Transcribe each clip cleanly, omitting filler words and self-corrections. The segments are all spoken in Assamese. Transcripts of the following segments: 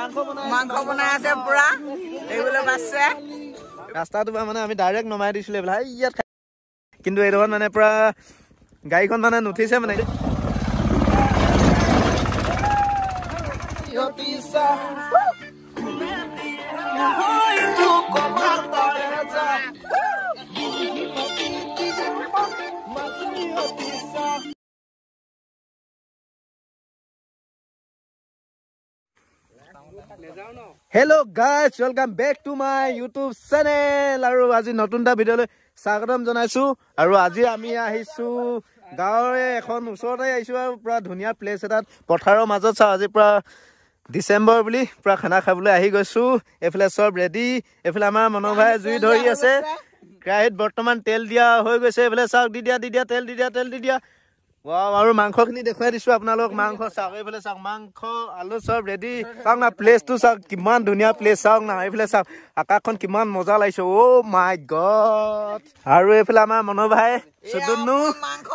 মাংস বনাই আছে পুৰা এইগুলো বাসছে ৰাস্তাটো মানে আমি ডাইৰেক্ট নমাই দিছিলো ভাই ইয়াত কিন্তু এইডোখৰত মানে পুৰা গাড়ীখন মানে নুঠিছে মানে Hello guys, welcome back to my YouTube channel. Aru aji notun ta video le sagatam janaisu. Aru aji ami ahisu gaore ekhon usore aisu aru pura dhunia place etat potharo majot sa aji pura December buli pura khana khabule ahi goisu. Efle sob ready. Efle amar mano bhai jui dhori ase. Krahit bortoman tel dia hoi goise. Efle sak di dia tel di dia. Wow, aru mangkho khini dekhai disu apnalok mangkho sak efle sak mangkho alu sob ready sak na place tu sak kiman dunia place sak na efle sak akakhon kiman moja laise oh my god aru efle ama mono bhai sudunu মাংস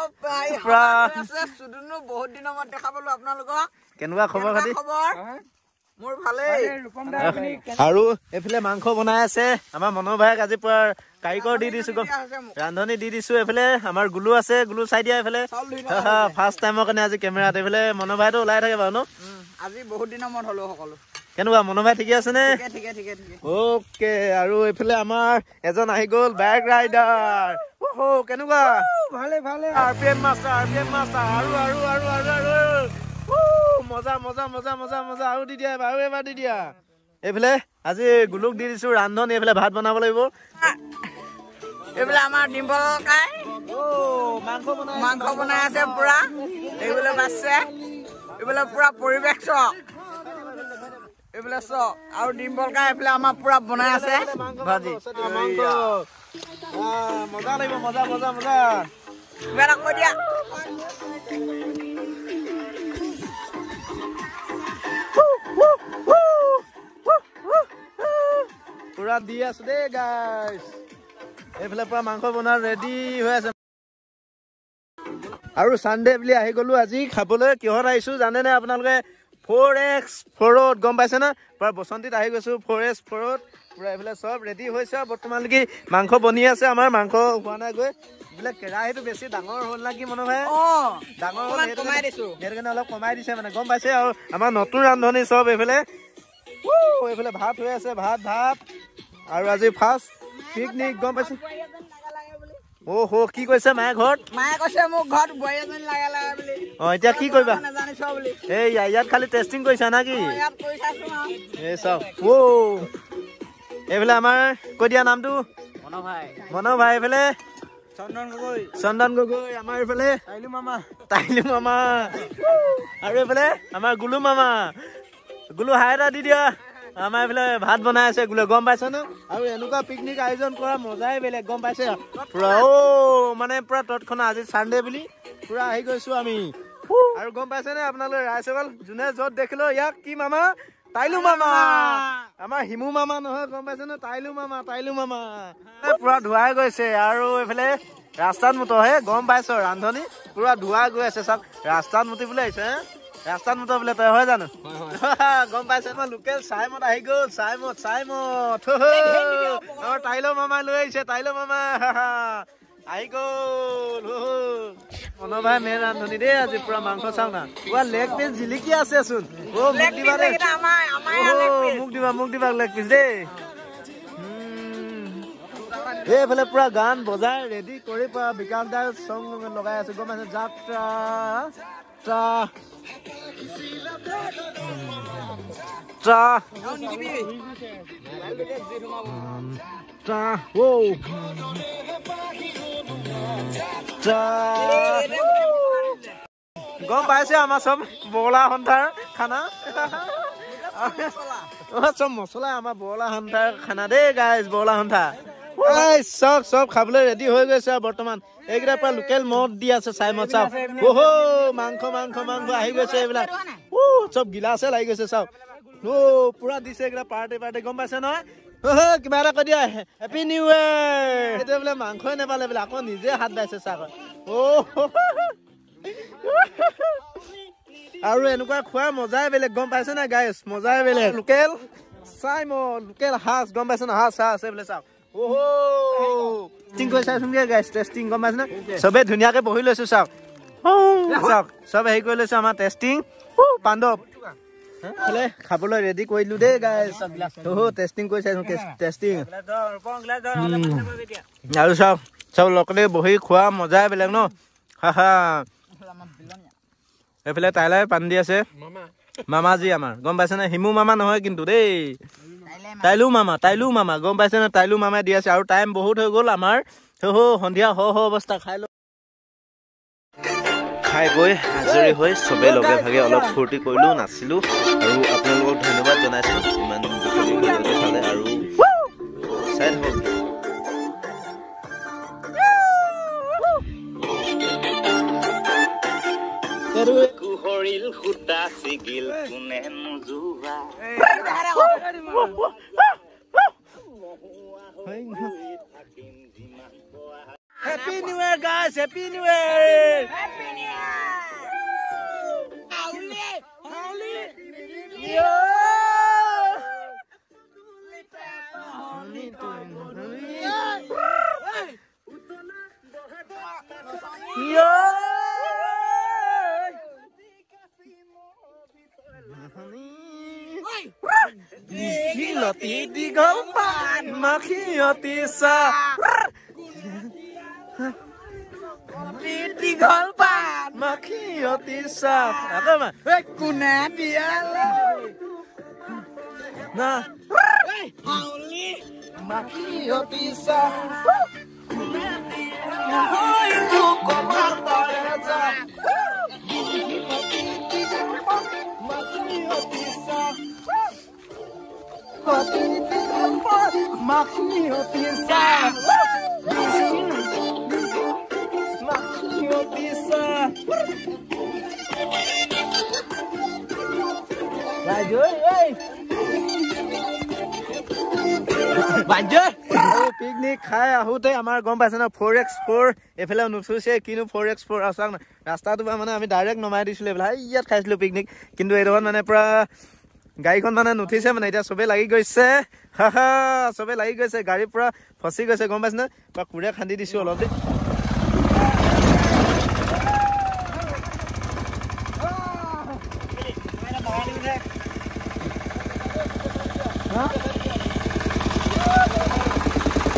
পুৰা আছে সুদুনু বহুত দিনৰ মত দেখা পালো আপোনালোকক কেনুৱা খবৰ খাতি মোৰ ভালে আৰু এফলে মাংস বনাই আছে আমাৰ মনো ভাইক আজি পুৰা কাৰিকৰ দি দিছো ৰান্ধনি দি দিছো এফলে আমাৰ গুলু আছে গুলু চাই দিয়া এফলে ফাৰ্স্ট টাইমৰ কাৰণে আজি কেমেৰাত এফলে মনো ভাইটো ওলাই থাকে বাৰু ন আজি বহুত দিনৰ মত হলো সকলো কেনুৱা মনো ভাই ঠিকে আছে নে ঠিকে ওকে আৰু এফলে আমাৰ এজন আহি গ'ল বাইক ৰাইডাৰ ওহো কেনুৱা ভালে আৰপিএম মাষ্টাৰ আৰু মজা আৰু দি দিয়া আৰু এবাৰ দি দিয়া এইফালে আজি গুলুক দি দিছো ৰান্ধন এইফালে ভাত বনাব লাগিব এইফালে আমাৰ ডিম্পল কাই মাংস বনাই আছে পুৰা এইগুলো বাসছে এইফালে পুৰা পৰিৱেশ চক এইফালে চক আৰু ডিম্পল কাই এইফালে আমাৰ পুৰা বনাই আছে ভাজি মজা লাগিব মজা বেৰা কৈ দিয়া পুৰা দি আছো দেই গাইজ এইফালে পুৰা মাংস বনোৱা ৰেডি হৈ আছে আৰু সানডে বুলি আহি গলো আজি খাবলৈ কিহত আহিছো জানে নে আপোনালোকে 4x4ত গম পাইছে না পুৰা বসন্তিত আহি গৈছো 4x4ত পুৰা এইফালে চব ৰেডি হৈছে বৰ্তমানলৈকে মাংস বনি আছে আমাৰ মাংস হোৱা নাই গৈ বোলে কেৰাহীটো বেছি ডাঙৰ হ'ল না কি মনো ভাই ডাঙৰ হ'ল সেইটো কাৰণে অলপ কমাই দিছে মানে গম পাইছে আৰু আমাৰ নতুন ৰান্ধনি চব এইফালে এইফালে ভাত হৈ আছে ভাত আৰু আজি ফাৰ্ষ্ট পিকনিক গম পাইছে ওহো কি কৈছে মায়ে কৈছে মোক ঘৰত বৈ এজন লাগা বুলি এতিয়া কি কৰিবা নাজানিছ বুলি এই ইয়াত খালি টেষ্টিং কৰিছা না কি ইয়াত কৰিছাছো এই চাও এইফালে আমাৰ কৈ দিয়া নামটো মনো ভাই এইফালে চন্দন গগৈ আমাৰ এইফালে তাইলু মামা আৰু এইফালে আমাৰ গুলু মামা গুলু হাই এটা দি দিয়া আমাৰ এইফালে ভাত বনাই আছে গুলো গম পাইছে ন আৰু এনেকুৱা পিকনিক আয়োজন কৰা মজাই বেলেগ গম পাইছে পুৰা মানে পুৰা তৎক্ষণা আজি চানডে বুলি পুৰা আহি গৈছো আমি আৰু গম পাইছে নে আপোনালোকে ৰাইচগল যোনে য'ত দেখিলো ইয়াক কি মামা তাইলু মামা আমাৰ হিমু মামা নহয় গম পাইছে নে তাইলু মামা পুৰা ধুৱাই গৈছে আৰু এইফালে ৰাস্তাত মুতহে গম পাইছ ৰান্ধনি পুৰা ধুৱাই গৈ আছে চাওক ৰাস্তাত মুতিবলৈ আহিছে ৰাস্তাত মুত বোলে তই হয় জানো গম পাইছে আমাৰ লোকেল চাইমত আহি গ'ল চাইমত আমাৰ তাইলো মামা লৈ আহিছে তাইলো মামা আহি গ'ল মনো ভাই মেইন ৰান্ধনি দেই আজি পুৰা মাংস চাও না পুৰা লেগ পিচ জিলিকি আছে চোন মোক দিবা লেগ পিচ দেই এইফালে পুৰা গান বজাই ৰেডি কৰি পুৰা বিকাশ দাৰ চং লগাই আছে গম পাইছে যাত্ৰা গম পাইছে আমাৰ চব বগলা সন্থাৰ খানা চব মছলা আমাৰ বগলা সন্থাৰ খানা দেই গাইজ বগলা সন্থা চব খাবলৈ ৰেডি হৈ গৈছে বৰ্তমান এইকেইটাৰ পৰা লোকেল মদ দি আছে চাইমত চাওক মাংস আহি গৈছে এইবিলাক চব গিলাছে লাগি গৈছে চাওক পুৰা দিছে এইকেইটা পাৰ্টি গম পাইছে নহয় কিবা এটা কৈ দিয়া হেপী নিউ ইয়েৰ সেইটো বোলে মাংসই নাপালে বোলে আকৌ নিজে হাত বাইছে চাওক আৰু এনেকুৱা খোৱাৰ মজাই বেলেগ গম পাইছে না গাইছ মজাই বেলেগ লোকেল চাইমন লোকেল হাঁস গম পাইছে না হাঁস আছে বোলে চাওক ওহো টেষ্টিং কৰি চাইছোঁগে গাইছ টেষ্টিং গম পাইছে না চবে ধুনীয়াকে বহি লৈছো চাওক চাওক চব হেৰি কৰি লৈছো আমাৰ টেষ্টিং পাণ্ডৱ খাবলৈ ৰেডি কৰিলো দেই গাইছ টেষ্টিং কৰি চাইছো টেষ্টিং আৰু চাওক চব লগতে বহি খোৱা মজাই বেলেগ ন হা এইফালে তাইলাই পানী দি আছে মামাজী আমাৰ গম পাইছে না হিমু মামা নহয় কিন্তু দেই তাইলু মামা গম পাইছে না তাইলু মামাই দি আছে আৰু টাইম বহুত হৈ গ'ল আমাৰ সন্ধিয়া অৱস্থা খাই বৈ আজৰি হৈ চবে লগে ভাগে অলপ ফূৰ্তি কৰিলো নাচিলো আৰু আপোনালোকক ধন্যবাদ জনাইছো ইমান চালে আৰু চাই থাকক কুহৰিল সূতা চিগিল কোনে নোযোৱা Happy New Year guys Happy New Year Happy New Year Holy Yo Yo Dikiloti di gompan makioti sa di gompan makioti sa apa mah kuna dia nah Auli makioti sa itu komentar aja makioti sa Makioti sa Lanjut picnic খাই আহোঁতে আমাৰ গম পাইছে না 4x4 এফালে নুঠুছে কিনো 4x4 আছাক না ৰাস্তাটো মানে আমি ডাইৰেক্ট নমাই দিছিলোঁ এইফালে ইয়াত খাইছিলোঁ পিকনিক কিন্তু এইডোখৰত মানে পুৰা গাড়ীখন মানে নুঠিছে মানে এতিয়া চবে লাগি গৈছে চবে লাগি গৈছে গাড়ী পুৰা ফচি গৈছে গম পাইছে না পুৰা কুৰে খান্দি দিছো অলপ দেই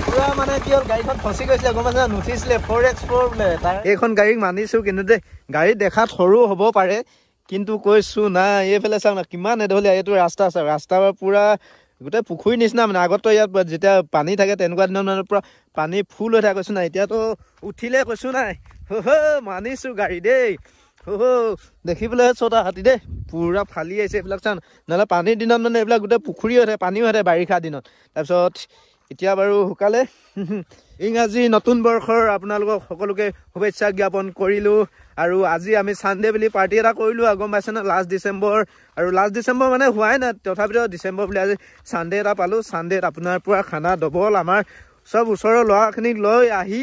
পুৰা মানে কি হ'ল গাড়ীখন ফচি গৈছিলে গম পাইছে না নুঠিছিলে 4x4 বোলে এইখন গাড়ীক মানিছো কিন্তু দেই গাড়ী দেখাত সৰু হ'ব পাৰে কিন্তু কৈছো না এইফালে চাওক না কিমান এঢলীয়া এইটো ৰাস্তা আছে ৰাস্তাৰ পুৰা গোটেই পুখুৰীৰ নিচিনা মানে আগতো ইয়াত যেতিয়া পানী থাকে তেনেকুৱা দিনত মানে পুৰা পানী ফুল হৈ থাকে কৈছো না এতিয়াতো উঠিলে কৈছো নাই মানিছো গাড়ী দেই দেখিবলৈ ছটা হাতী দেই পুৰা ফালি আহিছে এইবিলাক চাওঁ নহ'লে পানীৰ দিনত মানে এইবিলাক গোটেই পুখুৰী হৈ থাকে পানী হৈ থাকে বাৰিষা দিনত তাৰপিছত এতিয়া বাৰু শুকালে ইংৰাজী নতুন বৰ্ষৰ আপোনালোকক সকলোকে শুভেচ্ছা জ্ঞাপন কৰিলোঁ আৰু আজি আমি ছানডে বুলি পাৰ্টি এটা কৰিলোঁ গম পাইছে না লাষ্ট ডিচেম্বৰ আৰু লাষ্ট ডিচেম্বৰ মানে হোৱাই নাই তথাপিতো ডিচেম্বৰ বুলি আজি ছানডে এটা পালোঁ ছানডেত আপোনাৰ পুৰা খানা ডবল আমাৰ চব ওচৰৰ ল'ৰাখিনিক লৈ আহি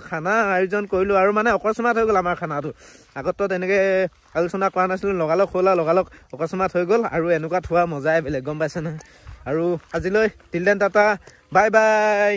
খানা আয়োজন কৰিলোঁ আৰু মানে অকস্মাত হৈ গ'ল আমাৰ খানাটো আগততো তেনেকৈ আলোচনা কৰা নাছিলোঁ লগালগ হ'ল আৰু লগালগ অকস্মাত হৈ গ'ল আৰু এনেকুৱা থোৱা মজাই বেলেগ গম পাইছে না আৰু আজিলৈ till then tata bye bye